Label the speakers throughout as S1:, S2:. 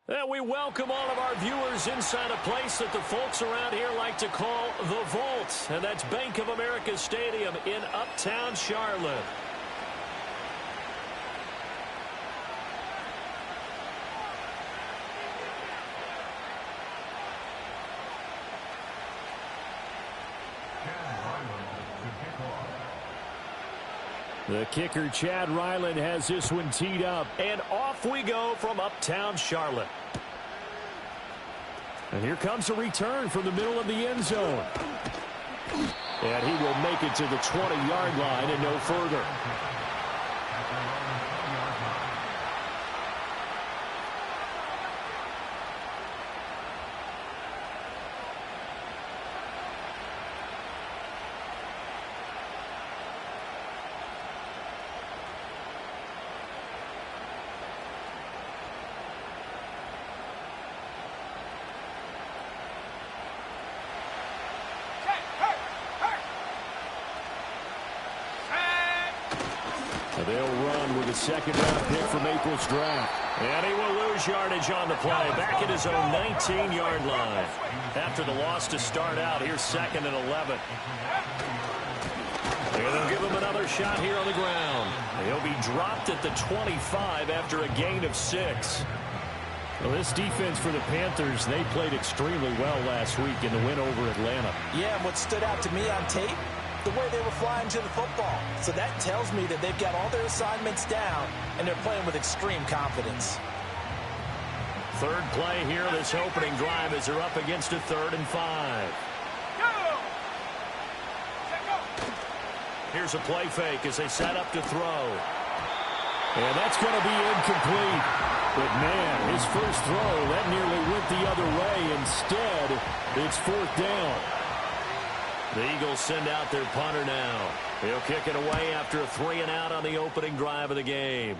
S1: And we welcome all of our viewers inside a place that the folks around here like to call the Vault. And that's Bank of America Stadium in Uptown Charlotte. The kicker, Chad Ryland, has this one teed up. And off we go from Uptown Charlotte. And here comes a return from the middle of the end zone. And he will make it to the 20-yard line and no further. They'll run with a second-round pick from April's draft. And he will lose yardage on the play. Back at his own 19-yard line. After the loss to start out, here's 2nd and 11. And they'll give him another shot here on the ground. He'll be dropped at the 25 after a gain of 6. Well, this defense for the Panthers, they played extremely well last week in the win over Atlanta.
S2: Yeah, and what stood out to me on tape, the way they were flying to the football. So that tells me that they've got all their assignments down, and they're playing with extreme confidence.
S1: Third play here, this opening drive, as they're up against a 3rd and 5. Here's a play fake as they set up to throw. And that's going to be incomplete. But, man, his first throw, that nearly went the other way. Instead, it's 4th down. The Eagles send out their punter now. He'll kick it away after a 3-and-out on the opening drive of the game.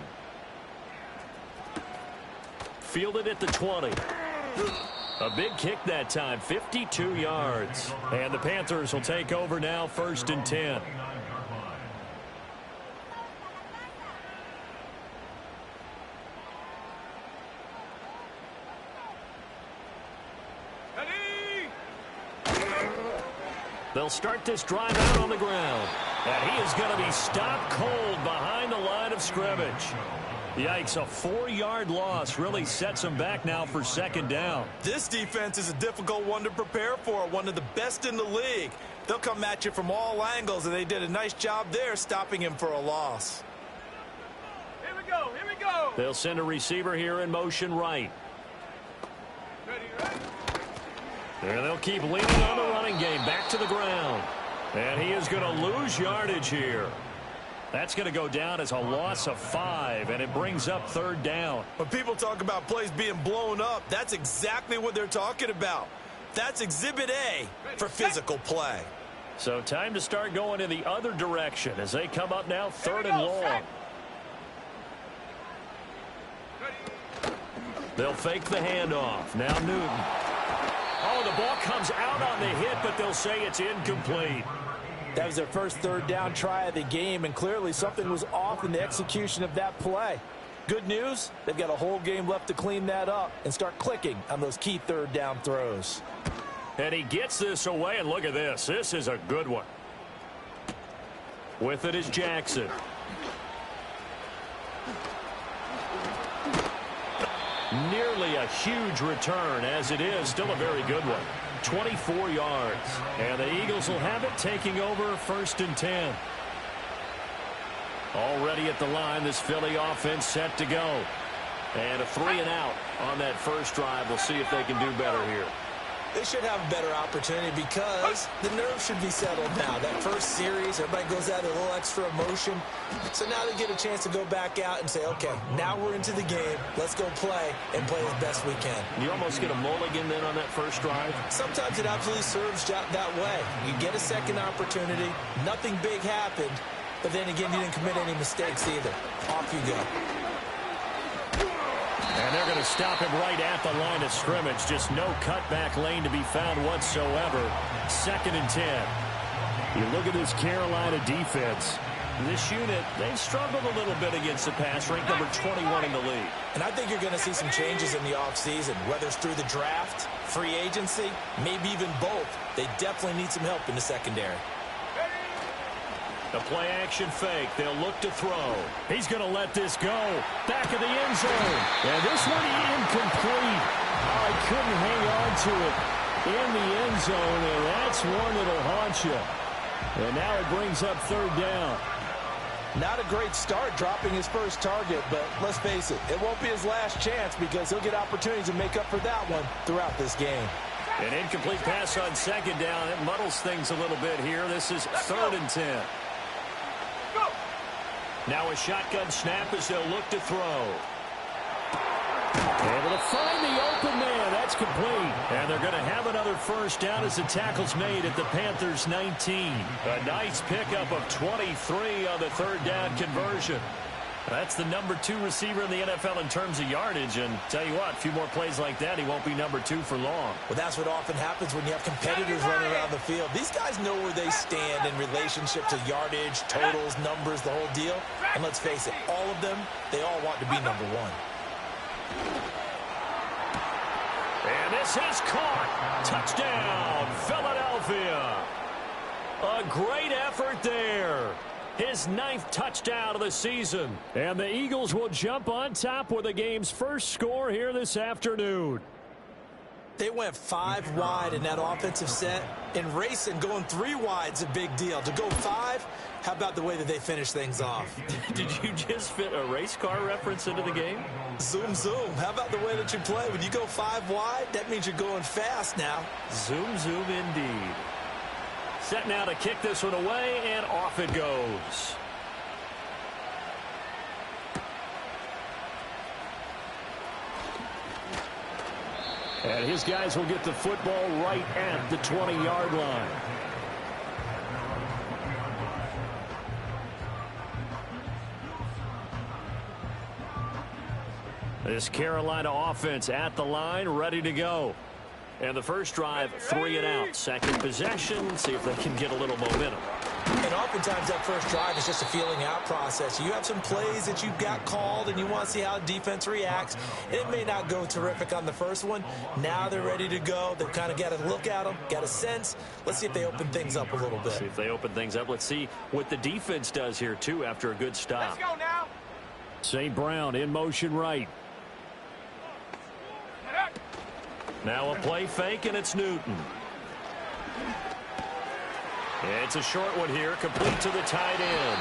S1: Fielded at the 20. A big kick that time, 52 yards. And the Panthers will take over now, 1st and 10. They'll start this drive out on the ground. And he is going to be stopped cold behind the line of scrimmage. Yikes, a 4-yard loss really sets them back now for 2nd down.
S2: This defense is a difficult one to prepare for, one of the best in the league. They'll come at you from all angles, and they did a nice job there stopping him for a loss.
S3: Here we go, here we go.
S1: They'll send a receiver here in motion right.
S3: Ready.
S1: And they'll keep leaning on the running game back to the ground. And he is going to lose yardage here. That's going to go down as a loss of 5, and it brings up 3rd down.
S2: When people talk about plays being blown up, that's exactly what they're talking about. That's Exhibit A for physical play.
S1: So time to start going in the other direction as they come up now 3rd and long. They'll fake the handoff. Now Newton. Oh, the ball comes out on the hit, but they'll say it's incomplete.
S2: That was their first 3rd down try of the game, and clearly something was off in the execution of that play. Good news, they've got a whole game left to clean that up and start clicking on those key 3rd down throws.
S1: And he gets this away, and look at this. This is a good one. With it is Jackson. Nearly a huge return, as it is still a very good one. 24 yards. And the Eagles will have it, taking over 1st and 10. Already at the line, this Philly offense set to go. And a 3-and-out on that first drive. We'll see if they can do better here.
S2: They should have a better opportunity because the nerves should be settled now. That first series, everybody goes out a little extra emotion. So now they get a chance to go back out and say, okay, now we're into the game. Let's go play and play as best we can.
S1: You almost get a mulligan then on that first drive?
S2: Sometimes it absolutely serves that way. You get a second opportunity. Nothing big happened. But then again, you didn't commit any mistakes either. Off you go.
S1: And they're going to stop him right at the line of scrimmage. Just no cutback lane to be found whatsoever. 2nd and 10. You look at this Carolina defense. This unit, they've struggled a little bit against the pass, ranked number 21 in the league.
S2: And I think you're going to see some changes in the offseason, whether it's through the draft, free agency, maybe even both. They definitely need some help in the secondary.
S1: The play-action fake. They'll look to throw. He's going to let this go. Back of the end zone. And this one incomplete. Oh, he couldn't hang on to it in the end zone, and that's one that'll haunt you. And now it brings up third down.
S4: Not a great start dropping his first target, but let's face it, it won't be his last chance because he'll get opportunities to make up for that one throughout this game.
S1: An incomplete pass on second down. It muddles things a little bit here. This is 3rd and 10.
S3: Go.
S1: Now a shotgun snap as they'll look to throw. Able to find the open man. That's complete. And they're going to have another first down as the tackle's made at the Panthers' 19. A nice pickup of 23 on the third down conversion. That's the number 2 receiver in the NFL in terms of yardage. And tell you what, a few more plays like that, he won't be number 2 for long.
S2: Well, that's what often happens when you have competitors running around the field. These guys know where they stand in relationship to yardage, totals, numbers, the whole deal. And let's face it, all of them, they all want to be number 1.
S1: And this is caught. Touchdown, Philadelphia. A great effort there. His 9th touchdown of the season. And the Eagles will jump on top with the game's first score here this afternoon.
S2: They went 5 wide in that offensive set. And racing, going 3 wide is a big deal. To go 5, how about the way that they finish things off?
S1: Did you just fit a race car reference into the game?
S2: Zoom, zoom. How about the way that you play? When you go 5 wide, that means you're going fast now.
S1: Zoom, zoom indeed. Set now to kick this one away, and off it goes. And his guys will get the football right at the 20-yard line. This Carolina offense at the line, ready to go. And the first drive, 3 and out. Second possession, see if they can get a little momentum.
S2: And oftentimes that first drive is just a feeling out process. You have some plays that you've got called and you want to see how the defense reacts. It may not go terrific on the first one. Now they're ready to go. They've kind of got to look at them, got a sense. Let's see if they open things up a little bit.
S1: See if they open things up. Let's see what the defense does here, too, after a good stop.
S3: Let's go now.
S1: St. Brown in motion right. Now a play fake, and it's Newton. It's a short one here, complete to the tight end.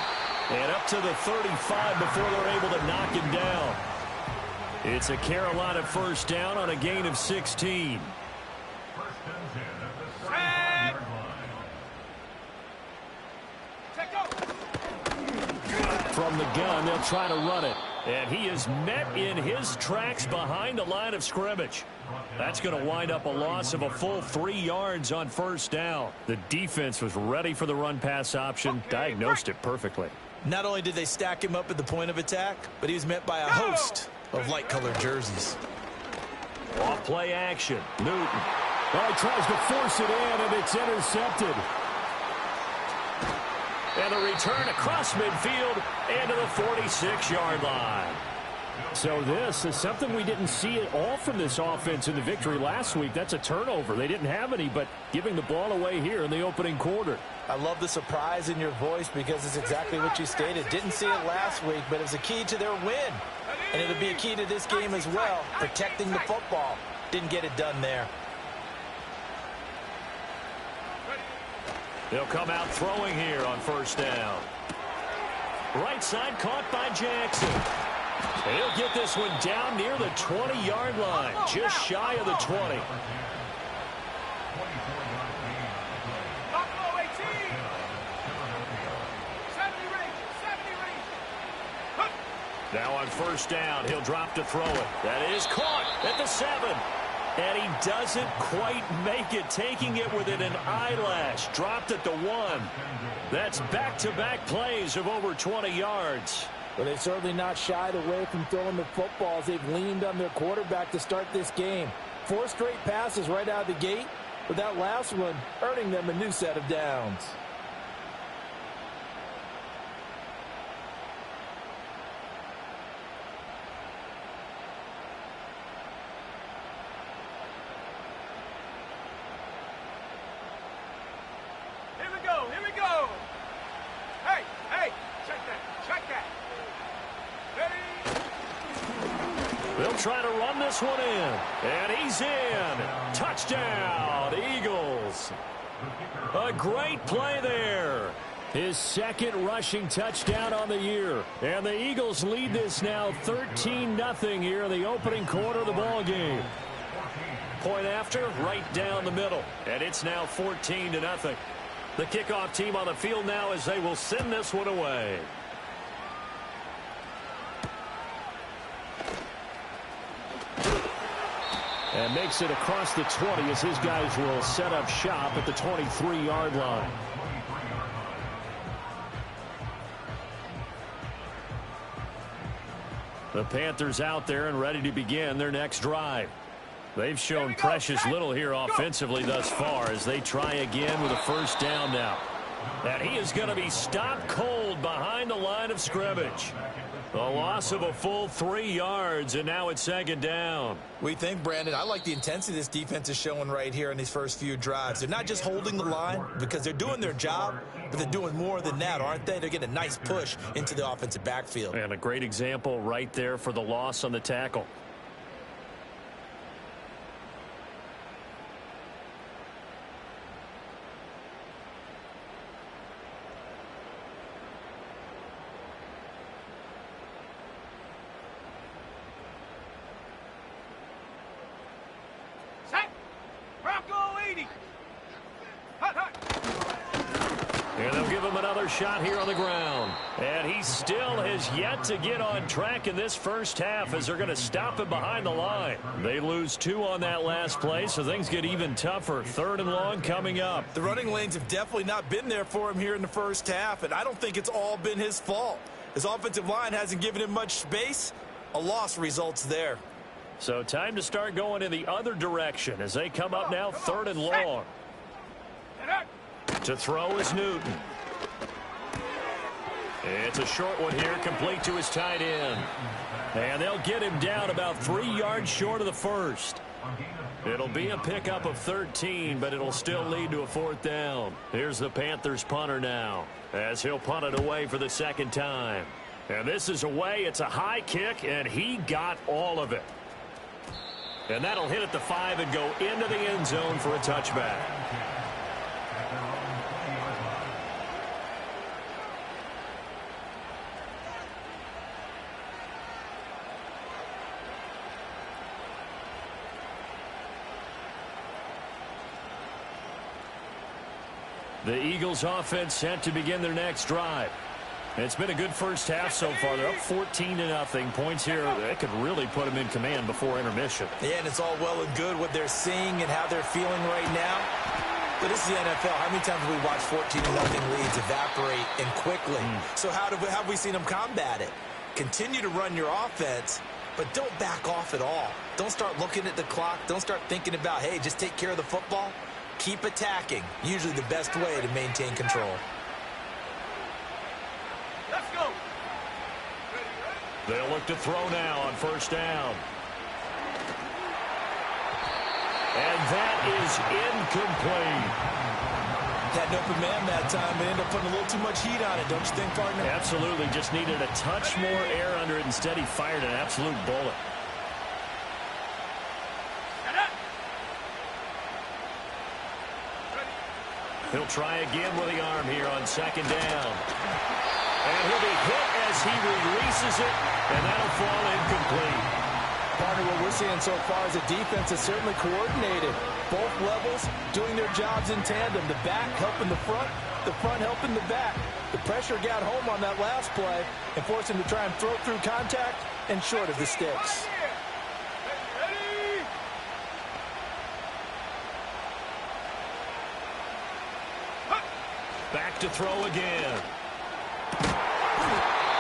S1: And up to the 35 before they're able to knock him down. It's a Carolina first down on a gain of 16. From the gun, they'll try to run it. And he is met in his tracks behind the line of scrimmage. That's going to wind up a loss of a full 3 yards on first down. The defense was ready for the run-pass option, diagnosed it perfectly.
S2: Not only did they stack him up at the point of attack, but he was met by a host of light-colored jerseys.
S1: Off play action. Newton. Well, he tries to force it in, and it's intercepted. And a return across midfield and to the 46-yard line. So this is something we didn't see at all from this offense in the victory last week. That's a turnover. They didn't have any, but giving the ball away here in the opening quarter.
S4: I love the surprise in your voice because it's exactly what you stated. Didn't see it last week, but it's a key to their win. And it'll be a key to this game as well, protecting the football. Didn't get it done there.
S1: They'll come out throwing here on first down. Right side caught by Jackson. He'll get this one down near the 20-yard line, just shy of the 20. Now on first down, he'll drop to throw it. That is caught at the 7. And he doesn't quite make it, taking it within an eyelash. Dropped at the 1. That's back-to-back plays of over 20 yards.
S4: But they've certainly not shied away from throwing the footballs. They've leaned on their quarterback to start this game. 4 straight passes right out of the gate, with that last one earning them a new set of downs.
S3: Hey, check that. Ready?
S1: They'll try to run this one in. And he's in. Touchdown, Eagles. A great play there. His second rushing touchdown on the year. And the Eagles lead this now 13-0 here in the opening quarter of the ball game. Point after, right down the middle. And it's now 14-0. The kickoff team on the field now as they will send this one away. And makes it across the 20 as his guys will set up shop at the 23-yard line. The Panthers out there and ready to begin their next drive. They've shown precious little here offensively thus far as they try again with a first down now. And he is going to be stopped cold behind the line of scrimmage. A loss of a full 3 yards, and now it's second down.
S2: We think, Brandon, I like the intensity this defense is showing right here in these first few drives. They're not just holding the line because they're doing their job, but they're doing more than that, aren't they? They're getting a nice push into the offensive backfield.
S1: And a great example right there for the loss on the tackle. And they'll give him another shot here on the ground. And he still has yet to get on track in this first half as they're going to stop him behind the line. They lose 2 on that last play, so things get even tougher. 3rd and long coming up.
S2: The running lanes have definitely not been there for him here in the first half, and I don't think it's all been his fault. His offensive line hasn't given him much space. A loss results there.
S1: So time to start going in the other direction as they come up now 3rd and long. To throw is Newton. It's a short one here, complete to his tight end. And they'll get him down about 3 yards short of the first. It'll be a pickup of 13, but it'll still lead to a 4th down. Here's the Panthers punter now as he'll punt it away for the second time. And this is away. It's a high kick, and he got all of it. And that'll hit at the 5 and go into the end zone for a touchback. The Eagles offense set to begin their next drive. It's been a good first half so far. They're up 14-0. Points here that could really put them in command before intermission.
S2: Yeah, and it's all well and good what they're seeing and how they're feeling right now. But this is the NFL. How many times have we watched 14-0 leads evaporate and quickly? So how have we seen them combat it? Continue to run your offense, but don't back off at all. Don't start looking at the clock. Don't start thinking about, hey, just take care of the football. Keep attacking. Usually the best way to maintain control.
S3: Let's go.
S1: They'll look to throw now on first down. And that is incomplete.
S2: Had an open man that time, but ended up putting a little too much heat on it, don't you think, partner?
S1: Absolutely. Just needed a touch more air under it. Instead, he fired an absolute bullet. He'll try again with the arm here on second down. And he'll be hit as he releases it, and that'll fall incomplete.
S4: Partner, what we're seeing so far is the defense is certainly coordinated. Both levels doing their jobs in tandem. The back helping the front helping the back. The pressure got home on that last play and forced him to try and throw through contact and short of the sticks.
S1: Back to throw again.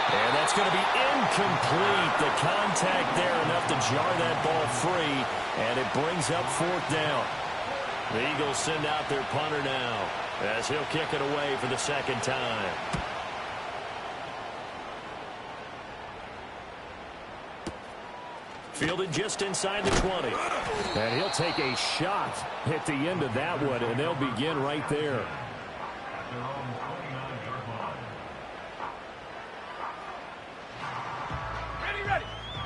S1: And that's going to be incomplete. The contact there enough to jar that ball free, and it brings up 4th down. The Eagles send out their punter now as he'll kick it away for the second time. Fielded just inside the 20. And he'll take a shot at the end of that one, and they'll begin right there.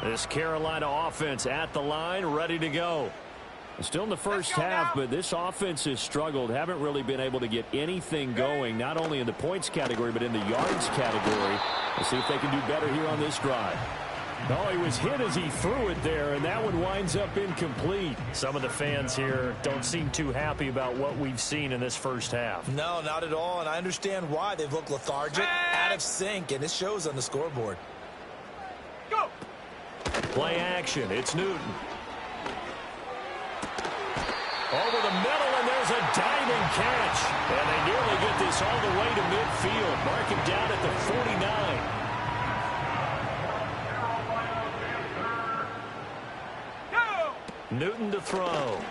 S1: This Carolina offense at the line, ready to go. Still in the first half, but this offense has struggled. Haven't really been able to get anything going, not only in the points category, but in the yards category. Let's see if they can do better here on this drive. Oh, he was hit as he threw it there, and that one winds up incomplete.
S5: Some of the fans here don't seem too happy about what we've seen in this first half.
S2: No, not at all, and I understand why. They've looked lethargic, out of sync, and it shows on the scoreboard.
S3: Go!
S1: Play action. It's Newton. Over the middle, and there's a diving catch. And they nearly get this all the way to midfield. Mark him down at the 49. Newton to throw.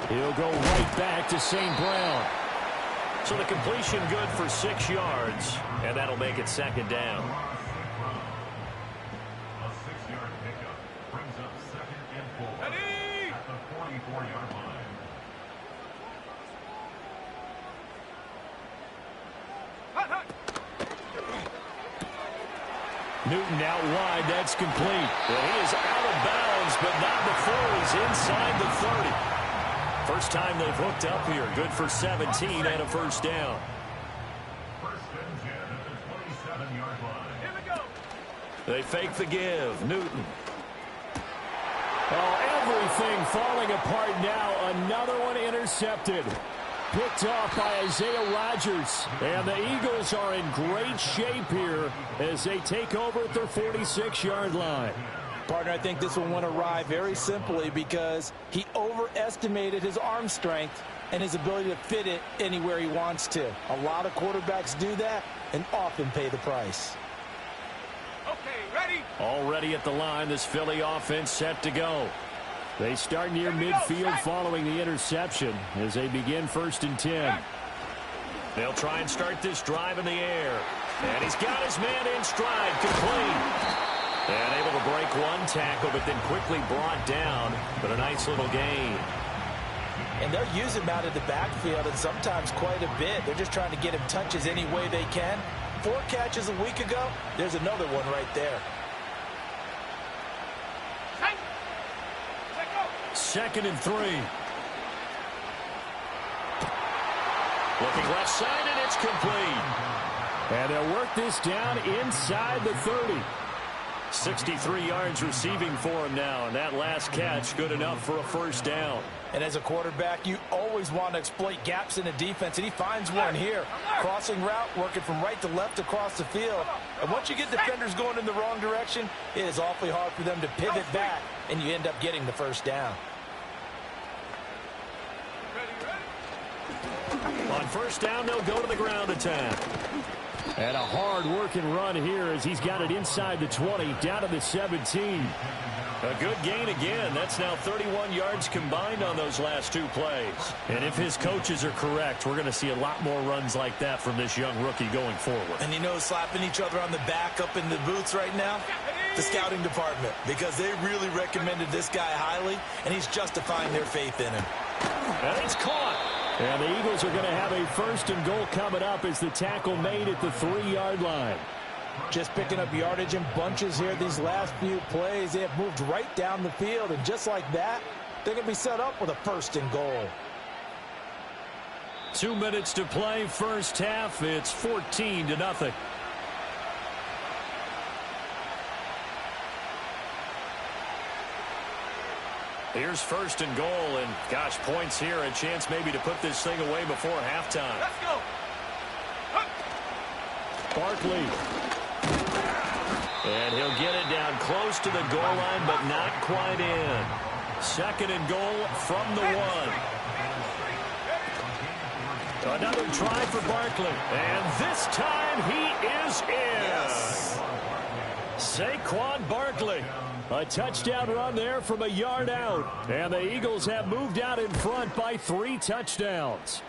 S1: He'll go right back to St. Brown.
S5: So the completion good for 6 yards, and that'll make it second down.
S6: A 6-yard pickup brings up 2nd and 4
S3: Ready?
S6: at the 44-yard line.
S3: Hut, hut.
S1: Newton out wide. That's complete. Well, he is out of bounds, but not before he's inside the 30. First time they've hooked up here. Good for 17 and a first down.
S6: First and 10 at the 27-yard line.
S3: Here we go.
S1: They fake the give. Newton. Oh, everything falling apart now. Another one intercepted. Picked off by Isaiah Rodgers. And the Eagles are in great shape here as they take over at their 46-yard line.
S4: Partner, I think this one went awry very simply because he overestimated his arm strength and his ability to fit it anywhere he wants to. A lot of quarterbacks do that and often pay the price.
S3: Okay, ready?
S1: Already at the line, this Philly offense set to go. They start near midfield following the interception as they begin 1st and 10.
S5: They'll try and start this drive in the air. And he's got his man in stride, complete. And able to break one tackle, but then quickly brought down. But a nice little gain.
S2: And they'll use him out of the backfield, and sometimes quite a bit. They're just trying to get him touches any way they can. 4 catches a week ago. There's another one right there.
S1: 2nd and 3.
S5: Looking left side, and it's complete.
S1: And they'll work this down inside the 30.
S5: 63 yards receiving for him now, and that last catch good enough for a first down.
S2: And as a quarterback, you always want to exploit gaps in the defense, and he finds one here. Crossing route, working from right to left across the field. And once you get defenders going in the wrong direction, it is awfully hard for them to pivot back, and you end up getting the first down.
S1: On first down, they'll go to the ground attack. And a hard-working run here as he's got it inside the 20, down to the 17.
S5: A good gain again. That's now 31 yards combined on those last 2 plays.
S1: And if his coaches are correct, we're going to see a lot more runs like that from this young rookie going forward.
S2: And you know, slapping each other on the back up in the booths right now? The scouting department, because they really recommended this guy highly, and he's justifying their faith in him.
S1: And it's caught. And the Eagles are going to have a 1st and goal coming up as the tackle made at the 3-yard line.
S4: Just picking up yardage in bunches here these last few plays. They have moved right down the field, and just like that, they're going to be set up with a 1st and goal.
S1: 2 minutes to play, first half. It's 14-0.
S5: Here's 1st and goal, and gosh, points here, a chance maybe to put this thing away before halftime.
S3: Let's go.
S1: Barkley.
S5: And he'll get it down close to the goal line, but not quite in.
S1: 2nd and goal from the 1. Another try for Barkley. And this time he is in.
S2: Yes.
S1: Saquon Barkley. A touchdown run there from a yard out. And the Eagles have moved out in front by 3 touchdowns.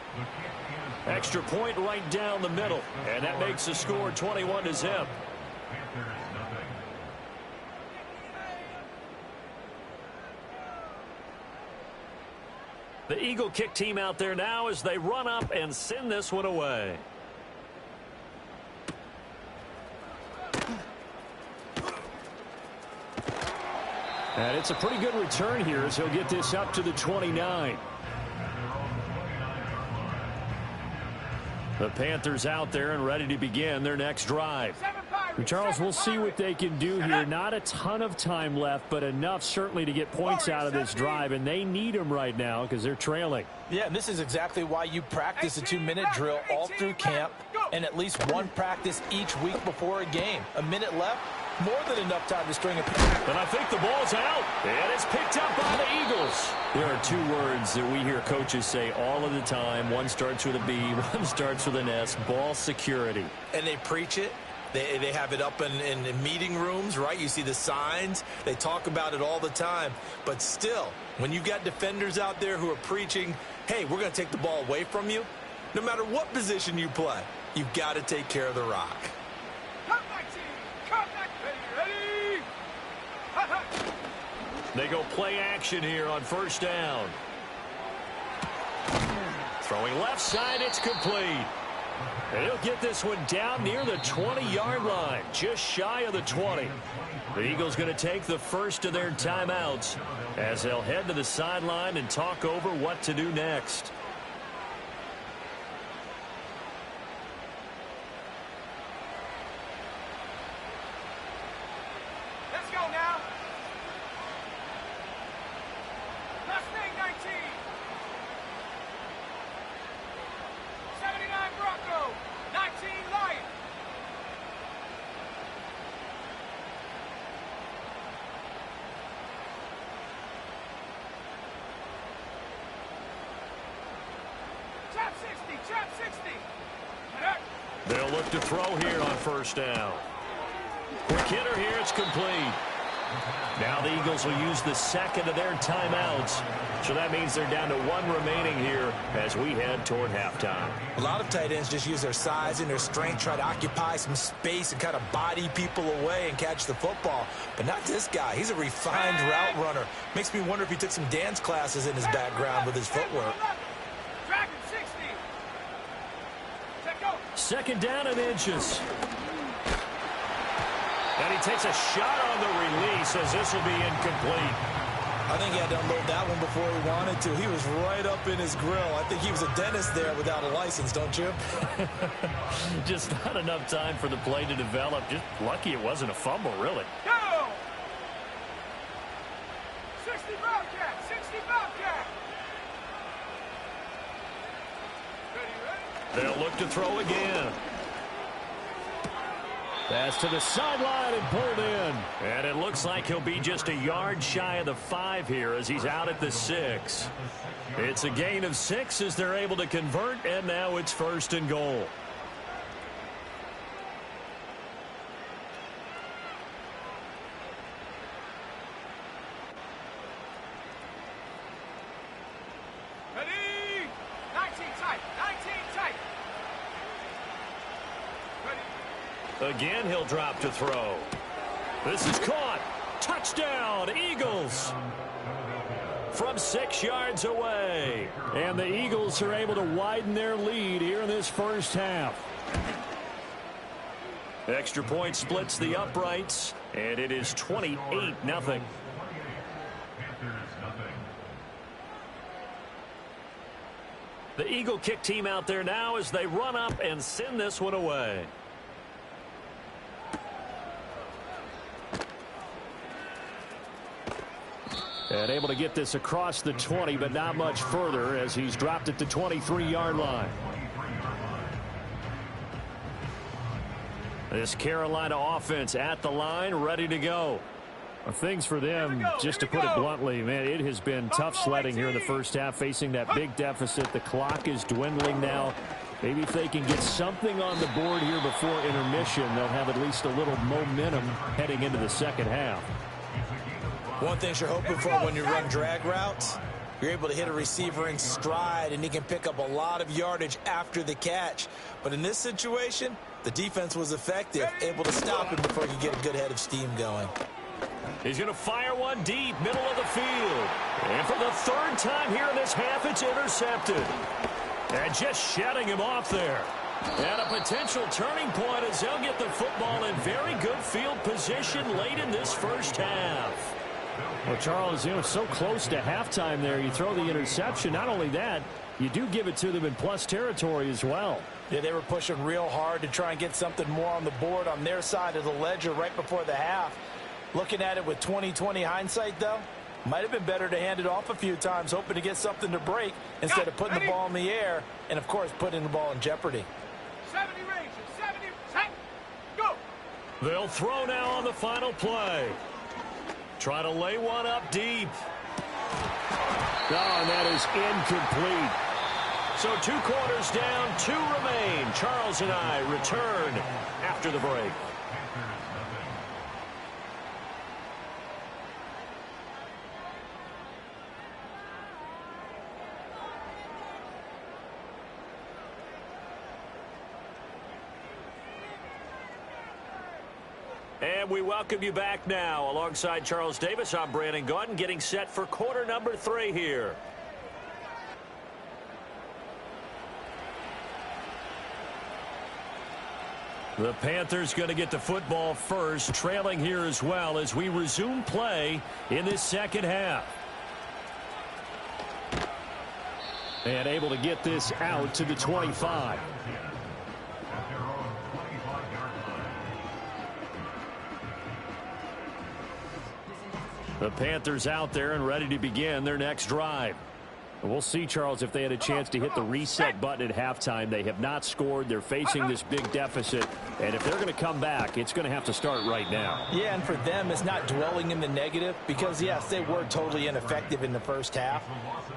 S1: Extra point right down the middle. And that makes the score 21-0.
S5: The Eagle kick team out there now as they run up and send this one away.
S1: And it's a pretty good return here as he'll get this up to the 29. The Panthers out there and ready to begin their next drive. Charles, we'll see what they can do here. Not a ton of time left, but enough certainly to get points out of this drive, and they need them right now because they're trailing.
S4: Yeah, and this is exactly why you practice a 2-minute drill all through camp and at least one practice each week before a game. A minute left, more than enough time to string a pass.
S5: And I think the ball's out, and it's picked up by the Eagles.
S1: There are two words that we hear coaches say all of the time. One starts with a B, one starts with an S, ball security.
S2: And they preach it. They have it up in meeting rooms, right? You see the signs. They talk about it all the time. But still, when you've got defenders out there who are preaching, hey, we're going to take the ball away from you, no matter what position you play, you've got to take care of the rock.
S3: Come back, team. Come back. Ready. Hut, hut.
S5: They go play action here on first down. Throwing left side, it's complete. And he'll get this one down near the 20-yard line, just shy of the 20. The Eagles going to take the first of their timeouts as they'll head to the sideline and talk over what to do next.
S3: Let's go now. Mustang 19. 79 Bronco. 19 Lion. Trap 60. Trap 60.
S5: They'll look to throw here on first down. Quick hitter here, it's complete. Now the Eagles will use the second of their timeouts. So that means they're down to one remaining here as we head toward halftime.
S2: A lot of tight ends just use their size and their strength, try to occupy some space and kind of body people away and catch the football. But not this guy. He's a refined route runner. Makes me wonder if he took some dance classes in his background with his footwork.
S3: Dragon 60. Set go.
S5: Second down and inches. And he takes a shot on the release as this will be incomplete.
S2: I think he had to unload that one before he wanted to. He was right up in his grill. I think he was a dentist there without a license, don't you?
S5: Just not enough time for the play to develop. Just lucky it wasn't a fumble, really.
S3: Go! 60 Bobcat! 60 Bobcat! Ready?
S5: They'll look to throw again.
S1: Pass to the sideline and pulled in.
S5: And it looks like he'll be just a yard shy of the 5 here as he's out at the 6. It's a gain of 6 as they're able to convert, and now it's first and goal.
S3: Ready? 19 tight. 19 tight. Ready?
S5: Again, he'll drop to throw. This is caught. Touchdown, Eagles. From 6 yards away.
S1: And the Eagles are able to widen their lead here in this first half.
S5: Extra point splits the uprights, and it is 28-0. The Eagle kick team out there now as they run up and send this one away.
S1: And able to get this across the 20, but not much further as he's dropped it to 23-yard line.
S5: This Carolina offense at the line, ready to go.
S1: Well, things for them, just to put it bluntly, man, it has been tough sledding here in the first half, facing that big deficit. The clock is dwindling now. Maybe if they can get something on the board here before intermission, they'll have at least a little momentum heading into the second half.
S2: One thing you're hoping for when you run drag routes, you're able to hit a receiver in stride, and he can pick up a lot of yardage after the catch. But in this situation, the defense was effective, able to stop him before he could get a good head of steam going.
S5: He's going to fire one deep, middle of the field. And for the third time here in this half, it's intercepted. And just shutting him off there. And a potential turning point as they'll get the football in very good field position late in this first half.
S1: Well, Charles, so close to halftime there. You throw the interception. Not only that, you do give it to them in plus territory as well.
S4: Yeah, they were pushing real hard to try and get something more on the board on their side of the ledger right before the half. Looking at it with 20/20 hindsight, though, might have been better to hand it off a few times, hoping to get something to break instead of putting the ball in the air and, of course, putting the ball in jeopardy.
S3: 70 range, 70, set, go!
S5: They'll throw now on the final play. Try to lay one up deep.
S1: Oh, and that is incomplete.
S5: So 2 quarters down, 2 remain. Charles and I return after the break. And we welcome you back now. Alongside Charles Davis, I'm Brandon Gaudin, getting set for quarter number 3 here. The Panthers going to get the football first, trailing here as well as we resume play in this second half.
S1: And able to get this out to the 25. The Panthers out there and ready to begin their next drive. We'll see, Charles, if they had a chance to hit the reset button at halftime. They have not scored. They're facing this big deficit. And if they're going to come back, it's going to have to start right now.
S4: Yeah, and for them, it's not dwelling in the negative because, yes, they were totally ineffective in the first half.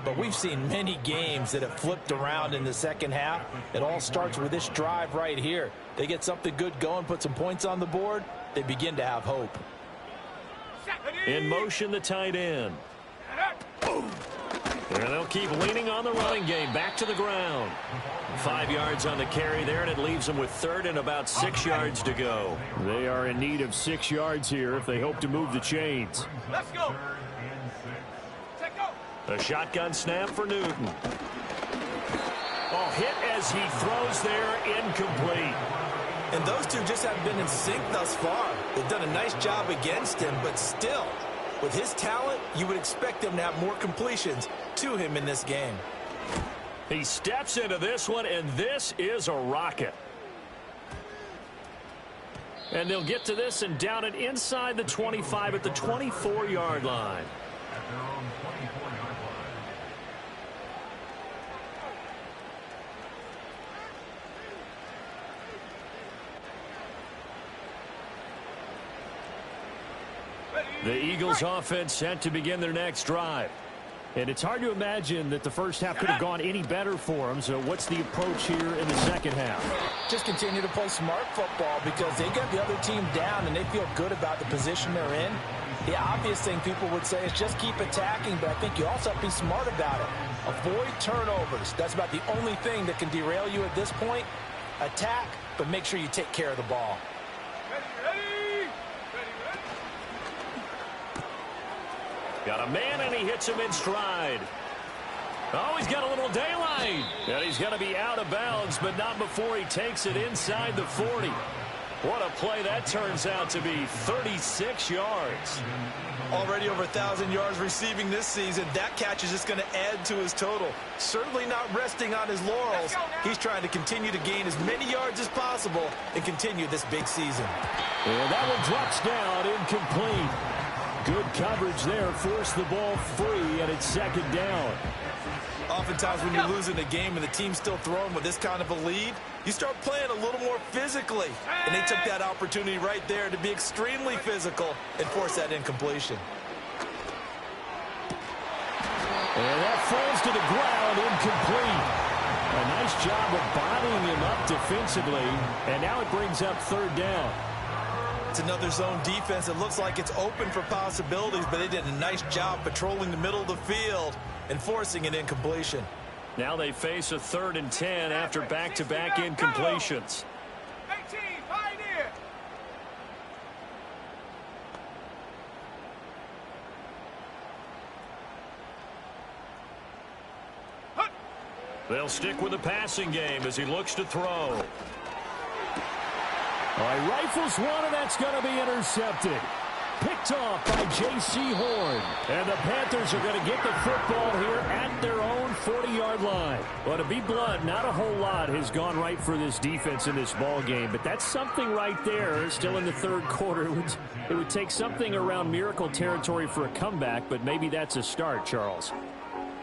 S4: But we've seen many games that have flipped around in the second half. It all starts with this drive right here. They get something good going, put some points on the board, they begin to have hope.
S5: In motion, the tight end. And they'll keep leaning on the running game. Back to the ground. 5 yards on the carry there, and it leaves them with 3rd and about 6 yards to go.
S1: They are in need of 6 yards here if they hope to move the chains.
S3: Let's go. Take go.
S5: A shotgun snap for Newton. Oh, hit as he throws there, incomplete.
S2: And those two just haven't been in sync thus far. They've done a nice job against him, but still, with his talent, you would expect them to have more completions to him in this game.
S5: He steps into this one, and this is a rocket. And they'll get to this and down it inside the 25 at the 24-yard line. The Eagles offense set to begin their next drive.
S1: And it's hard to imagine that the first half could have gone any better for them. So what's the approach here in the second half?
S4: Just continue to play smart football because they got the other team down and they feel good about the position they're in. The obvious thing people would say is just keep attacking, but I think you also have to be smart about it. Avoid turnovers. That's about the only thing that can derail you at this point. Attack, but make sure you take care of the ball.
S5: Got a man, and he hits him in stride. Oh, he's got a little daylight. And he's going to be out of bounds, but not before he takes it inside the 40. What a play that turns out to be, 36 yards.
S2: Already over 1,000 yards receiving this season. That catch is just going to add to his total. Certainly not resting on his laurels. He's trying to continue to gain as many yards as possible and continue this big season.
S1: And that one drops down, incomplete. Good coverage there, forced the ball free, and it's second down.
S2: Oftentimes when you're losing a game and the team's still throwing with this kind of a lead, you start playing a little more physically. And they took that opportunity right there to be extremely physical and force that incompletion.
S1: And that falls to the ground, incomplete. A nice job of bottling him up defensively, and now it brings up 3rd down.
S2: It's another zone defense. It looks like it's open for possibilities, but they did a nice job patrolling the middle of the field and forcing an incompletion.
S5: Now they face a 3rd and 10 after back-to-back incompletions.
S3: 18, Pioneer.
S5: They'll stick with the passing game as he looks to throw.
S1: All right, rifles one, and that's going to be intercepted. Pick Picked off by J.C. Horn. And the Panthers are going to get the football here at their own 40-yard line. Well, to be blunt, not a whole lot has gone right for this defense in this ball game, but that's something right there. Still in the third quarter. It would take something around miracle territory for a comeback, but maybe that's a start, Charles.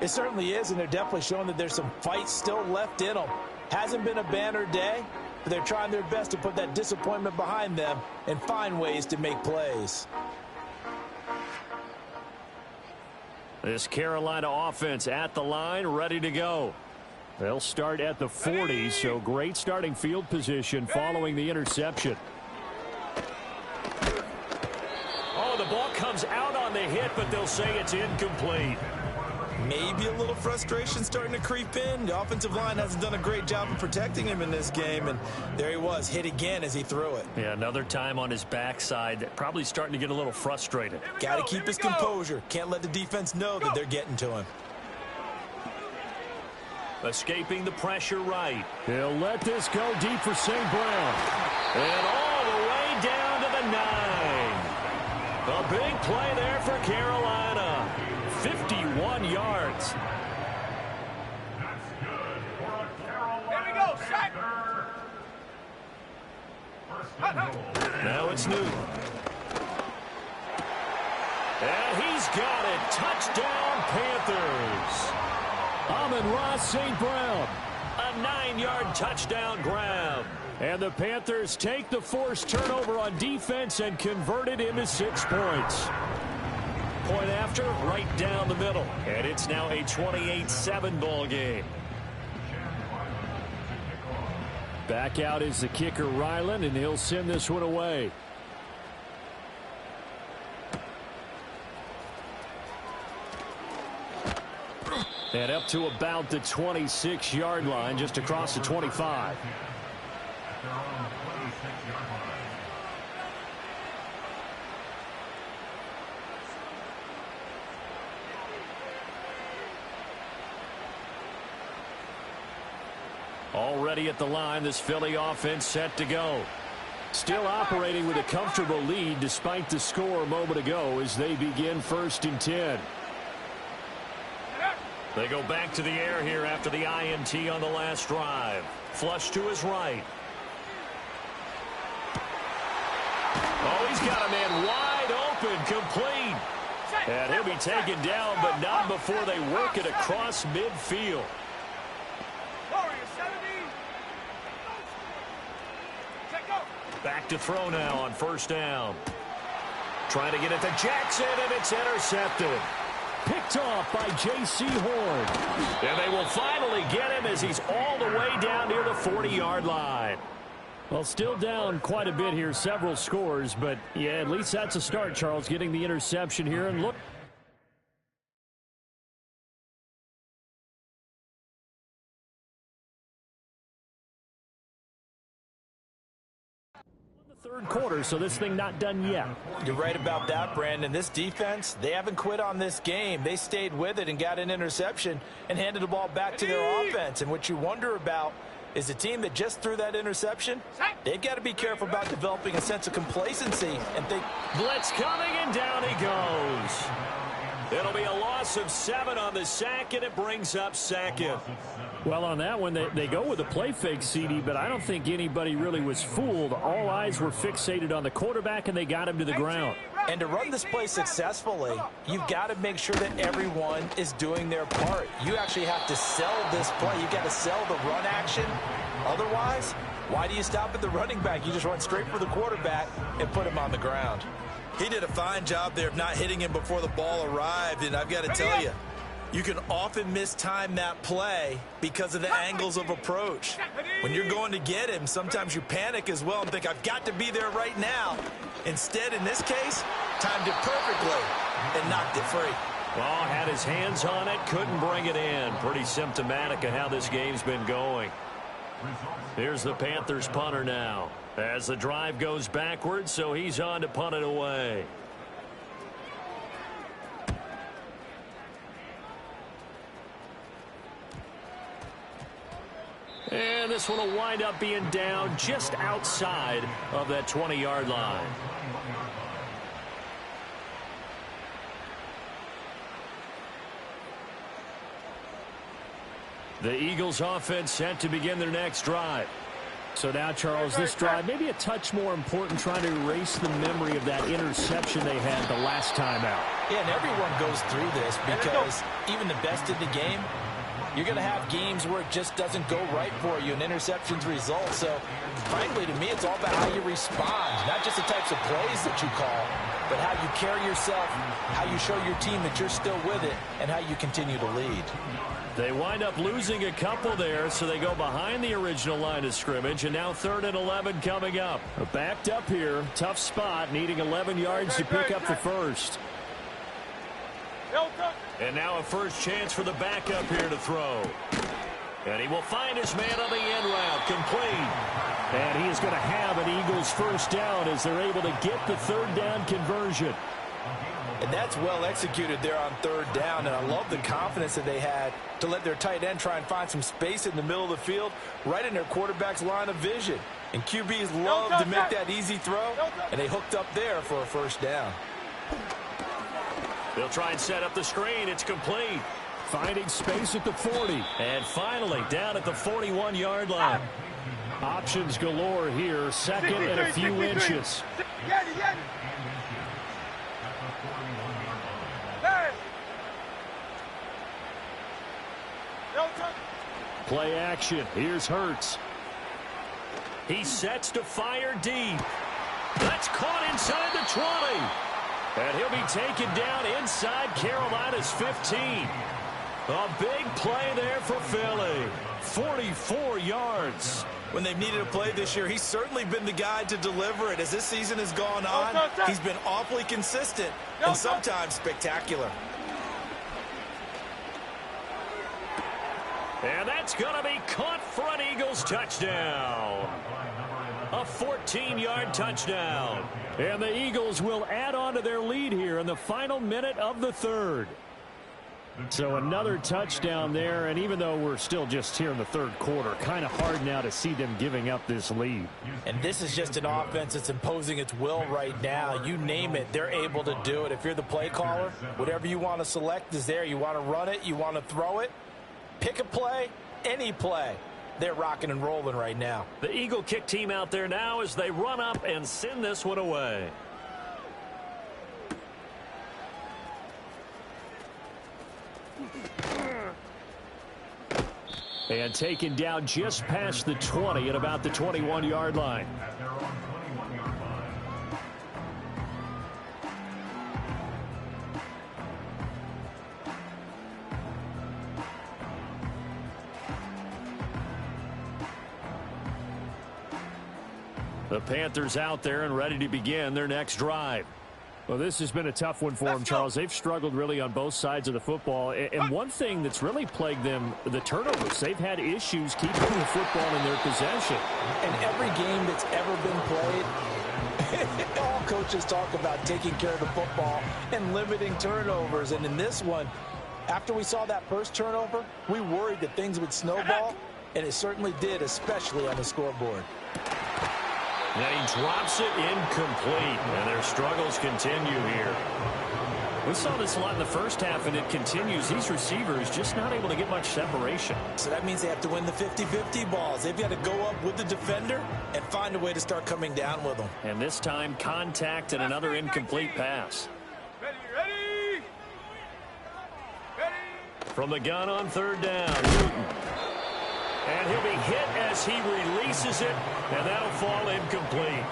S4: It certainly is, and they're definitely showing that there's some fight still left in them. Hasn't been a banner day, but they're trying their best to put that disappointment behind them and find ways to make plays.
S5: This Carolina offense at the line, ready to go. They'll start at the 40, so great starting field position following the interception. Oh, the ball comes out on the hit, but they'll say it's incomplete.
S2: Maybe a little frustration starting to creep in. The offensive line hasn't done a great job of protecting him in this game, and there he was, hit again as he threw it.
S5: Yeah, another time on his backside, probably starting to get a little frustrated.
S2: Got to keep his composure. Can't let the defense know that they're getting to him.
S5: Escaping the pressure right.
S1: He'll let this go deep for St. Brown.
S5: And all the way down to the 9. A big play there for Carolina. 51 yards.
S6: That's good for a Carolina
S3: Here we go, sack.
S6: First and goal.
S5: Now it's Newton. And he's got it. Touchdown, Panthers.
S1: Amon-Ra St. Brown.
S5: A 9-yard touchdown grab.
S1: And the Panthers take the forced turnover on defense and convert it into 6 points.
S5: Point after, right down the middle. And it's now a 28-7 ball game.
S1: Back out is the kicker, Ryland, and he'll send this one away. And up to about the 26-yard line, just across the 25.
S6: They're on the 26-yard line.
S1: Already at the line, this Philly offense set to go. Still operating with a comfortable lead despite the score a moment ago as they begin 1st and 10.
S5: They go back to the air here after the INT on the last drive. Flush to his right. Oh, he's got a man wide open, complete. And he'll be taken down, but not before they work it across midfield. Back to throw now on 1st down. Trying to get it to Jackson, and it's intercepted.
S1: Picked off by J.C. Horn.
S5: And they will finally get him as he's all the way down near the 40-yard line.
S1: Well, still down quite a bit here, several scores, but yeah, at least that's a start, Charles, getting the interception here. And look. Third quarter, so this thing not done yet.
S4: You're right about that, Brandon. This defense, they haven't quit on this game. They stayed with it and got an interception and handed the ball back to their offense. And what you wonder about is the team that just threw that interception, they've got to be careful about developing a sense of complacency and think.
S5: Blitz coming, and down he goes. It'll be a loss of 7 on the sack, and it brings up 2nd.
S1: Well, on that one, they go with a play fake, CD, but I don't think anybody really was fooled. All eyes were fixated on the quarterback, and they got him to the ground.
S4: And to run this play successfully, you've got to make sure that everyone is doing their part. You actually have to sell this play. You've got to sell the run action. Otherwise, why do you stop at the running back? You just run straight for the quarterback and put him on the ground.
S2: He did a fine job there of not hitting him before the ball arrived, and I've got to tell you, you can often mistime that play because of the angles of approach. When you're going to get him, sometimes you panic as well and think, I've got to be there right now. Instead, in this case, timed it perfectly and knocked it free.
S5: Well, had his hands on it, couldn't bring it in. Pretty symptomatic of how this game's been going. Here's the Panthers punter now as the drive goes backwards, so he's on to punt it away. And this one will wind up being down just outside of that 20-yard line. The Eagles offense set to begin their next drive.
S1: So now, Charles, this drive maybe a touch more important, trying to erase the memory of that interception they had the last time out.
S4: Yeah, and everyone goes through this because even the best in the game, you're going to have games where it just doesn't go right for you, and interceptions result. So, frankly, to me, it's all about how you respond, not just the types of plays that you call, but how you carry yourself, how you show your team that you're still with it, and how you continue to lead.
S5: They wind up losing a couple there, so they go behind the original line of scrimmage, and now 3rd and 11 coming up.
S1: Backed up here, tough spot, needing 11 yards to pick up the first.
S5: And now a first chance for the backup here to throw. And he will find his man on the end route, complete.
S1: And he is going to have an Eagles first down as they're able to get the 3rd down conversion.
S4: And that's well executed there on 3rd down, and I love the confidence that they had to let their tight end try and find some space in the middle of the field, right in their quarterback's line of vision. And QBs love to make that easy throw, and they hooked up there for a first down.
S5: They'll try and set up the screen. It's complete.
S1: Finding space at the 40.
S5: And finally, down at the 41-yard line.
S1: Options galore here, 2nd and a few inches. Play action. Here's Hurts.
S5: He sets to fire deep. That's caught inside the 20. And he'll be taken down inside Carolina's 15. A big play there for Philly. 44 yards.
S2: When they've needed a play this year, he's certainly been the guy to deliver it. As this season has gone on, he's been awfully consistent and sometimes spectacular.
S5: And that's going to be caught for an Eagles touchdown. A 14-yard touchdown.
S1: And the Eagles will add on to their lead here in the final minute of the 3rd. So another touchdown there, and even though we're still just here in the 3rd quarter, kind of hard now to see them giving up this lead.
S4: And this is just an offense that's imposing its will right now. You name it, they're able to do it. If you're the play caller, whatever you want to select is there. You want to run it, you want to throw it, pick a play, any play. They're rocking and rolling right now.
S5: The Eagle kick team out there now as they run up and send this one away.
S1: And taken down just past the 20 at about the 21-yard line.
S5: The Panthers out there and ready to begin their next drive.
S1: Well, this has been a tough one for them, Charles. They've struggled really on both sides of the football. And one thing that's really plagued them, the turnovers. They've had issues keeping the football in their possession.
S4: And every game that's ever been played, all coaches talk about taking care of the football and limiting turnovers. And in this one, after we saw that first turnover, we worried that things would snowball, and it certainly did, especially on the scoreboard.
S5: And he drops it incomplete, and their struggles continue here.
S1: We saw this a lot in the first half, and it continues. These receivers just not able to get much separation.
S2: So that means they have to win the 50-50 balls. They've got to go up with the defender and find a way to start coming down with them.
S5: And this time, contact and another incomplete pass.
S3: Ready.
S5: From the gun on 3rd down. And he'll be hit as he releases it, and that'll fall incomplete.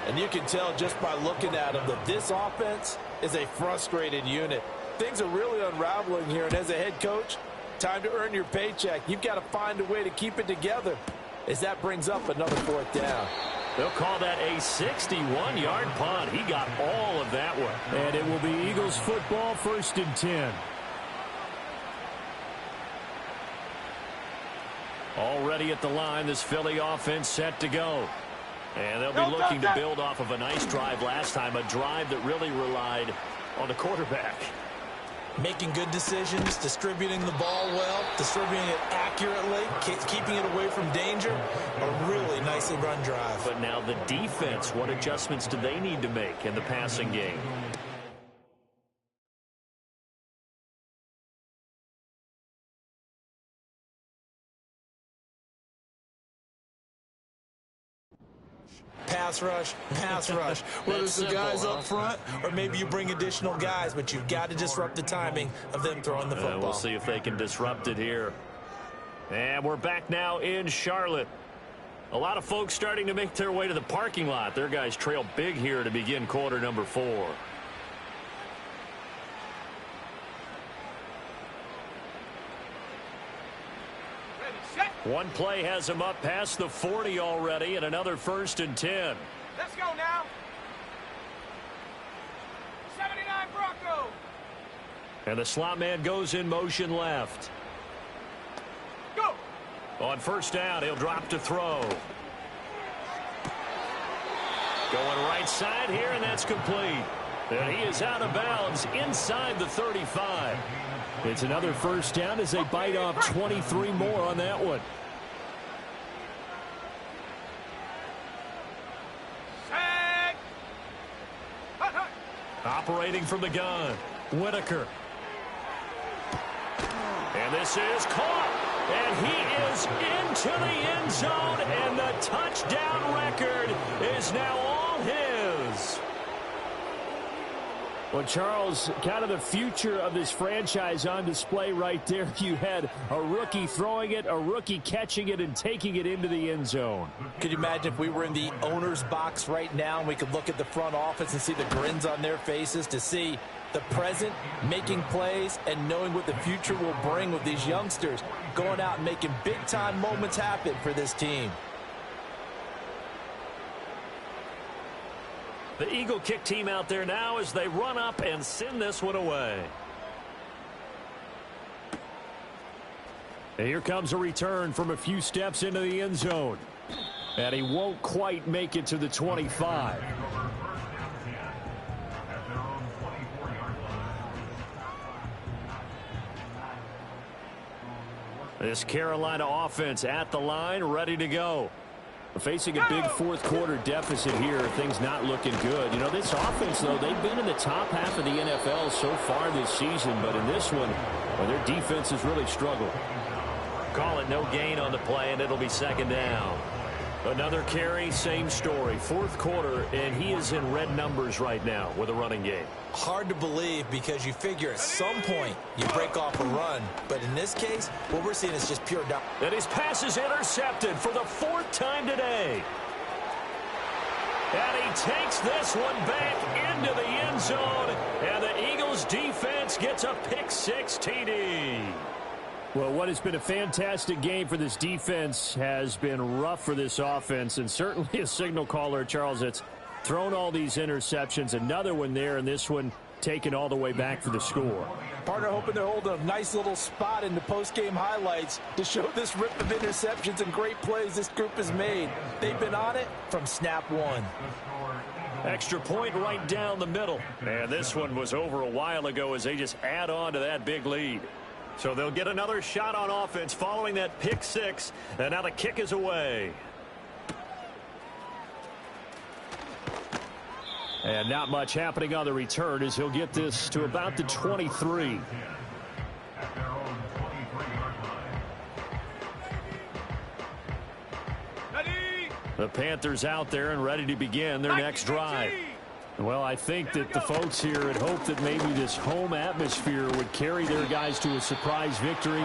S4: And you can tell just by looking at him that this offense is a frustrated unit. Things are really unraveling here, and as a head coach, time to earn your paycheck. You've got to find a way to keep it together as that brings up another 4th down.
S5: They'll call that a 61-yard punt. He got all of that one.
S1: And it will be Eagles football, 1st and 10.
S5: Already at the line, this Philly offense set to go. And they'll be looking to build off of a nice drive last time, a drive that really relied on the quarterback.
S2: Making good decisions, distributing the ball well, distributing it accurately, keeping it away from danger. A really nicely run drive.
S5: But now the defense, what adjustments do they need to make in the passing game?
S2: Pass rush, pass rush. Whether it's the guys up front or maybe you bring additional guys, but you've got to disrupt the timing of them throwing the football.
S5: We'll see if they can disrupt it here. And we're back now in Charlotte. A lot of folks starting to make their way to the parking lot. Their guys trail big here to begin quarter number 4. One play has him up past the 40 already, and another 1st and 10.
S3: Let's go now. 79 Broncos.
S5: And the slot man goes in motion left.
S3: Go.
S5: On 1st down, he'll drop to throw. Going right side here, and that's complete. And he is out of bounds inside the 35.
S1: It's another 1st down as they bite off 23 more on that one.
S3: Set. Hut, hut.
S5: Operating from the gun, Whitaker. And this is caught. And he is into the end zone, and the touchdown record is now all his.
S1: Well, Charles, kind of the future of this franchise on display right there. You had a rookie throwing it, a rookie catching it, and taking it into the end zone.
S4: Could you imagine if we were in the owner's box right now and we could look at the front office and see the grins on their faces, to see the present making plays and knowing what the future will bring with these youngsters going out and making big-time moments happen for this team.
S5: The Eagle kick team out there now as they run up and send this one away.
S1: And here comes a return from a few steps into the end zone. And he won't quite make it to the 25.
S5: This Carolina offense at the line, ready to go.
S1: Facing a big 4th quarter deficit here, things not looking good. You know, this offense, though, they've been in the top half of the NFL so far this season, but in this one, well, their defense has really struggled.
S5: Call it no gain on the play, and it'll be 2nd down. Another carry, same story. 4th quarter, and he is in red numbers right now with a running game.
S2: Hard to believe because you figure at some point you break off a run. But in this case, what we're seeing is just pure down.
S5: And his pass is intercepted for the 4th time today. And he takes this one back into the end zone. And the Eagles defense gets a pick-6 TD.
S1: Well, what has been a fantastic game for this defense has been rough for this offense, and certainly a signal caller, Charles, that's thrown all these interceptions. Another one there, and this one taken all the way back for the score.
S4: Partner hoping they're holding a nice little spot in the post-game highlights to show this rip of interceptions and great plays this group has made. They've been on it from snap 1.
S5: Extra point right down the middle. And this one was over a while ago as they just add on to that big lead. So they'll get another shot on offense following that pick-6, and now the kick is away.
S1: And not much happening on the return as he'll get this to about the 23.
S3: Ready.
S1: The Panthers out there and ready to begin their next drive. Well, I think that the folks here had hoped that maybe this home atmosphere would carry their guys to a surprise victory,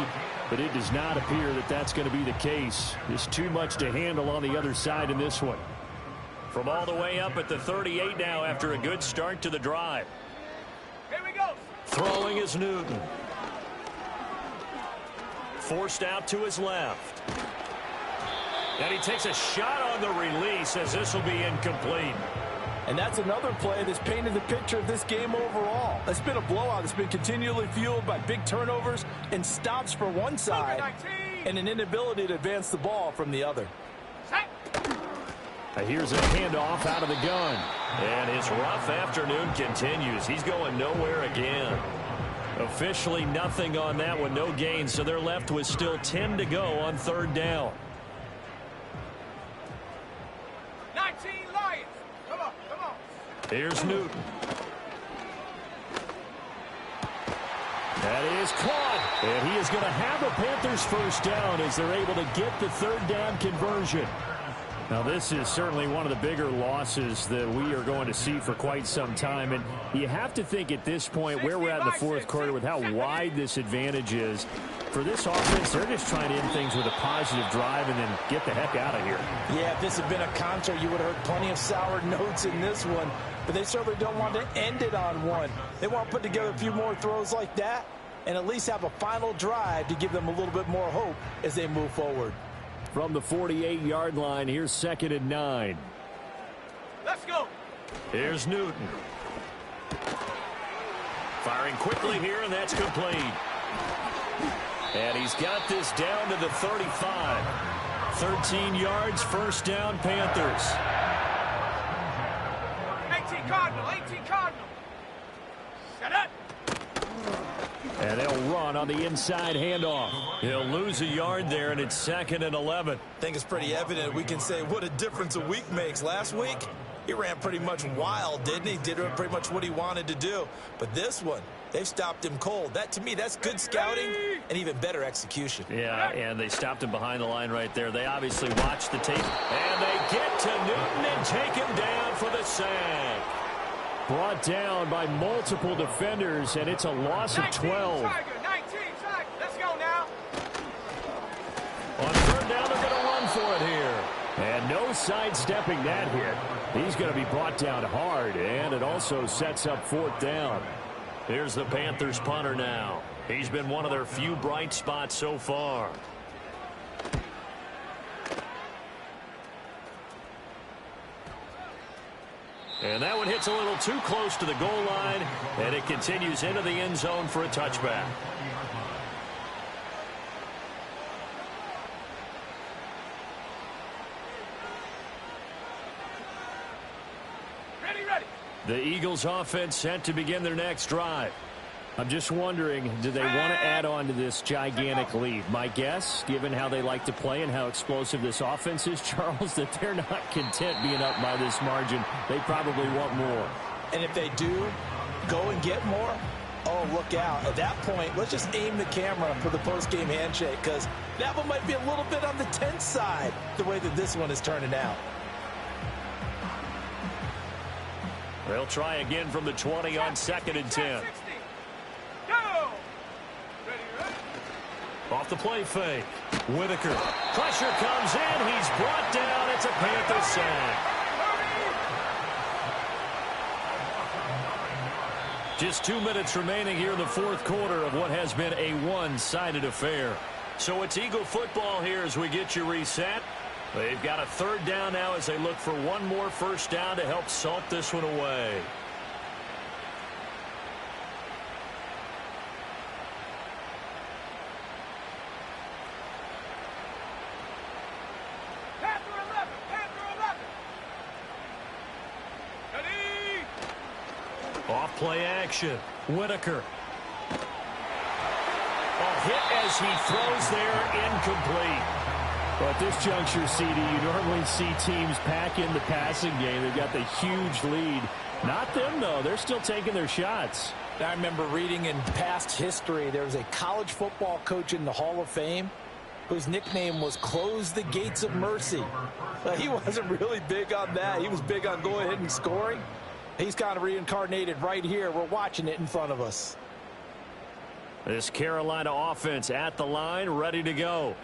S1: but it does not appear that that's going to be the case. There's too much to handle on the other side in this one.
S5: From all the way up at the 38 now after a good start to the drive.
S3: Here we go.
S5: Throwing is Newton. Forced out to his left. And he takes a shot on the release as this will be incomplete.
S4: And that's another play that's painted the picture of this game overall. It's been a blowout. It's been continually fueled by big turnovers and stops for one side and an inability to advance the ball from the other.
S1: Here's a handoff out of the gun.
S5: And his rough afternoon continues. He's going nowhere again. Officially nothing on that one, no gain, so they're left with still 10 to go on 3rd down.
S3: 19 Lions. Come on, come on.
S5: Here's Newton.
S1: That is caught. And he is going to have a Panthers 1st down as they're able to get the 3rd down conversion. Now, this is certainly one of the bigger losses that we are going to see for quite some time. And you have to think at this point where we're at in the fourth quarter with how wide this advantage is. For this offense, they're just trying to end things with a positive drive and then get the heck out of here.
S4: Yeah, if this had been a contra, you would have heard plenty of sour notes in this one. But they certainly don't want to end it on one. They want to put together a few more throws like that and at least have a final drive to give them a little bit more hope as they move forward.
S1: From the 48-yard line, here's 2nd and 9.
S3: Let's go.
S5: Here's Newton. Firing quickly here, and that's complete. And he's got this down to the 35. 13 yards, first down, Panthers.
S3: 18 Cardinal, 18 Cardinal. Set up.
S1: And they'll run on the inside handoff.
S5: He'll lose a yard there, and it's 2nd and 11.
S2: I think it's pretty evident we can say what a difference a week makes. Last week, he ran pretty much wild, didn't he? Did pretty much what he wanted to do. But this one, they stopped him cold. That, to me, that's good scouting and even better execution.
S5: Yeah, and they stopped him behind the line right there. They obviously watched the tape. And they get to Newton and take him down for the sack.
S1: Brought down by multiple defenders, and it's a loss of 12.
S3: 19, Tiger. Let's go now.
S5: On 3rd down, they're going to run for it here.
S1: And no sidestepping that hit. He's going to be brought down hard, and it also sets up 4th down.
S5: Here's the Panthers punter now. He's been one of their few bright spots so far. And that one hits a little too close to the goal line, and it continues into the end zone for a touchback.
S3: Ready.
S1: The Eagles offense set to begin their next drive. I'm just wondering, do they want to add on to this gigantic lead? My guess, given how they like to play and how explosive this offense is, Charles, that they're not content being up by this margin. They probably want more.
S4: And if they do go and get more, oh, look out. At that point, let's just aim the camera for the post-game handshake, because that one might be a little bit on the tense side, the way that this one is turning out.
S5: They'll try again from the 20 on 2nd and 10.
S3: Go. Ready.
S5: Off the play fake. Whitaker. Pressure comes in. He's brought down. It's a Panther sack. Just 2 minutes remaining here in the fourth quarter of what has been a one-sided affair. So it's Eagle football here as we get you reset. They've got a 3rd down now as they look for one more first down to help salt this one away.
S3: Panther 11. Ready.
S5: Off play action. Whitaker. A hit as he throws there, incomplete.
S1: Well, at this juncture, CD, you normally see teams pack in the passing game. They've got the huge lead. Not them, though. They're still taking their shots.
S4: I remember reading in past history, there was a college football coach in the Hall of Fame whose nickname was Close the Gates of Mercy. He wasn't really big on that. He was big on going ahead and scoring. He's kind of reincarnated right here. We're watching it in front of us.
S1: This Carolina offense at the line, ready to go.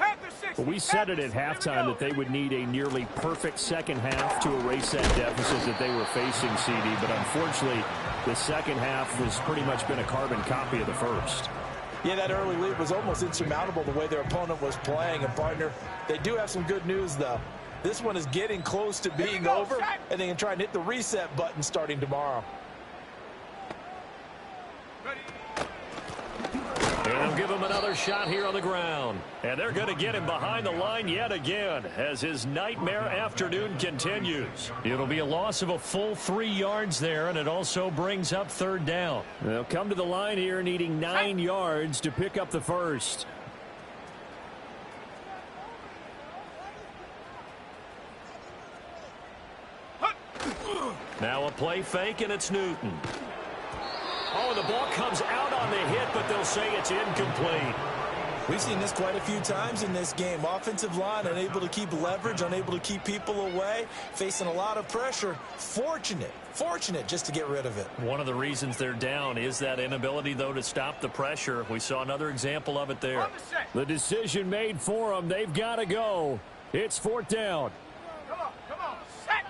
S1: But we said it at halftime that they would need a nearly perfect second half to erase that deficit that they were facing, CD. But unfortunately, the second half has pretty much been a carbon copy of the first.
S4: Yeah, that early lead was almost insurmountable the way their opponent was playing. And, partner, they do have some good news, though. This one is getting close to being over, and they can try and hit the reset button starting tomorrow.
S5: And they'll give him another shot here on the ground. And they're going to get him behind the line yet again as his nightmare afternoon continues.
S1: It'll be a loss of a full 3 yards there, and it also brings up 3rd down. They'll come to the line here needing 9 yards to pick up the first.
S5: Now a play fake, and it's Newton. Oh, the ball comes out on the hit, but they'll say it's incomplete.
S2: We've seen this quite a few times in this game. Offensive line unable to keep leverage, unable to keep people away, facing a lot of pressure. Fortunate just to get rid of it.
S5: One of the reasons they're down is that inability, though, to stop the pressure. We saw another example of it there.
S1: The decision made for them. They've got to go. It's 4th down.
S3: Come on, set.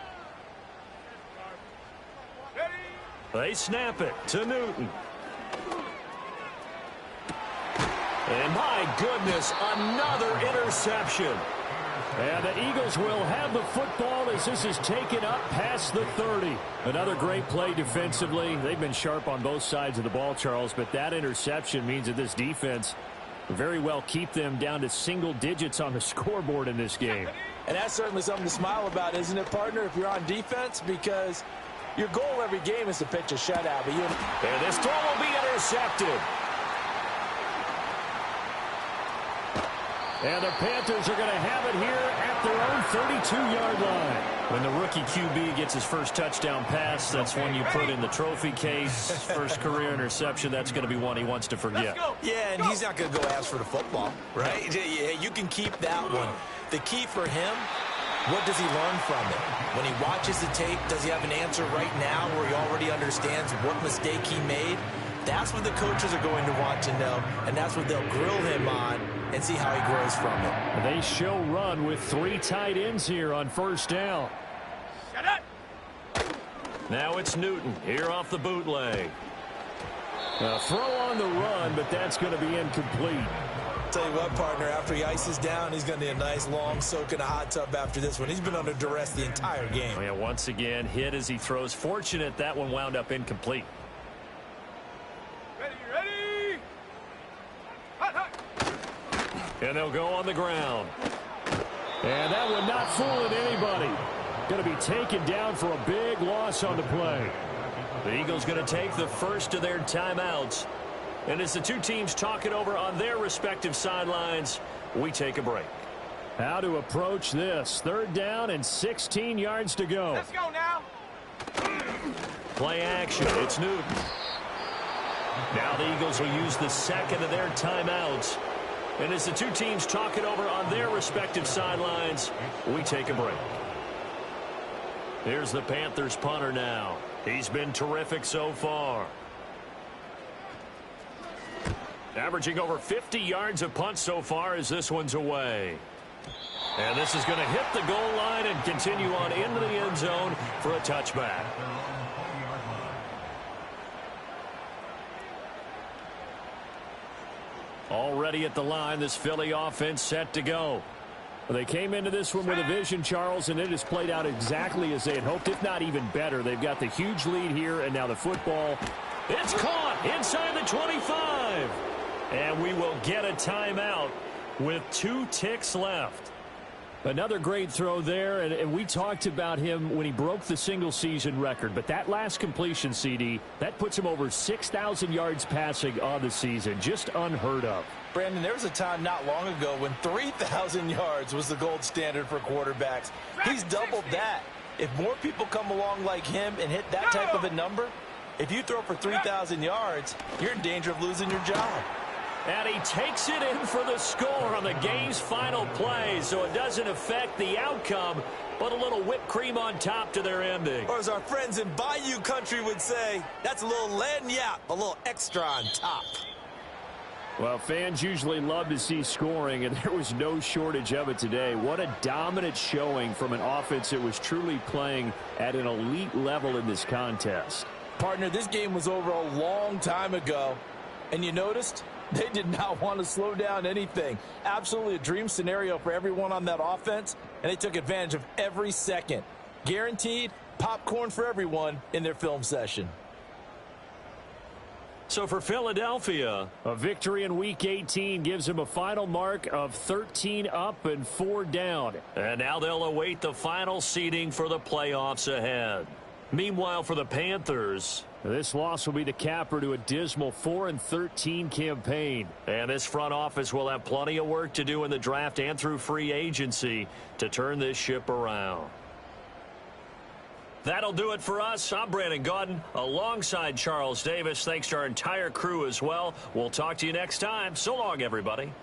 S3: Ready.
S5: They snap it to Newton. And my goodness, another interception.
S1: And the Eagles will have the football as this is taken up past the 30. Another great play defensively. They've been sharp on both sides of the ball, Charles, but that interception means that this defense very well keep them down to single digits on the scoreboard in this game.
S4: And that's certainly something to smile about, isn't it, partner, if you're on defense? Because your goal every game is to pitch a shutout. But
S5: and this throw will be intercepted.
S1: And the Panthers are going to have it here at their own 32-yard line.
S5: When the rookie QB gets his first touchdown pass, that's one you put in the trophy case. First career interception, that's going to be one he wants to forget.
S2: Yeah, and he's not going to go ask for the football, right? Yeah, you can keep that one. The key for him, what does he learn from it? When he watches the tape, does he have an answer right now where he already understands what mistake he made? That's what the coaches are going to want to know, and that's what they'll grill him on and see how he grows from it.
S1: They show run with 3 tight ends here on 1st down.
S3: Shut up.
S5: Now it's Newton here off the bootleg.
S1: A throw on the run, but that's going to be incomplete.
S2: Tell you what, partner, after he ices down, he's going to need a nice long soak in a hot tub after this one. He's been under duress the entire game.
S5: Oh, yeah, once again, hit as he throws. Fortunate that one wound up incomplete.
S3: Ready. Hot.
S5: And they'll go on the ground.
S1: And that one not fooling anybody. Going to be taken down for a big loss on the play.
S5: The Eagles going to take the first of their timeouts. And as the two teams talk it over on their respective sidelines, we take a break.
S1: How to approach this. 3rd down and 16 yards to go.
S3: Let's go now.
S5: Play action. It's Newton. Now the Eagles will use the second of their timeouts. And as the two teams talk it over on their respective sidelines, we take a break. Here's the Panthers punter now. He's been terrific so far. Averaging over 50 yards of punt so far as this one's away. And this is going to hit the goal line and continue on into the end zone for a touchback. Already at the line, this Philly offense set to go. They came into this one with a vision, Charles, and it has played out exactly as they had hoped, if not even better. They've got the huge lead here, and now the football. It's caught inside the 25. And we will get a timeout with 2 ticks left.
S1: Another great throw there, and we talked about him when he broke the single-season record. But that last completion, CD, that puts him over 6,000 yards passing on the season. Just unheard of.
S4: Brandon, there was a time not long ago when 3,000 yards was the gold standard for quarterbacks. He's doubled that. If more people come along like him and hit that type of a number, if you throw for 3,000 yards, you're in danger of losing your job.
S5: And he takes it in for the score on the game's final play, so it doesn't affect the outcome, but a little whipped cream on top to their ending.
S2: Or as our friends in Bayou Country would say, that's a little lagniappe, a little extra on top.
S1: Well, fans usually love to see scoring, and there was no shortage of it today. What a dominant showing from an offense that was truly playing at an elite level in this contest.
S4: Partner, this game was over a long time ago, and you noticed they did not want to slow down anything. Absolutely a dream scenario for everyone on that offense, and they took advantage of every second. Guaranteed popcorn for everyone in their film session.
S5: So for Philadelphia,
S1: a victory in Week 18 gives them a final mark of 13 up and 4 down.
S5: And now they'll await the final seeding for the playoffs ahead. Meanwhile, for the Panthers,
S1: this loss will be the capper to a dismal 4-13 campaign.
S5: And this front office will have plenty of work to do in the draft and through free agency to turn this ship around. That'll do it for us. I'm Brandon Gaudin alongside Charles Davis. Thanks to our entire crew as well. We'll talk to you next time. So long, everybody.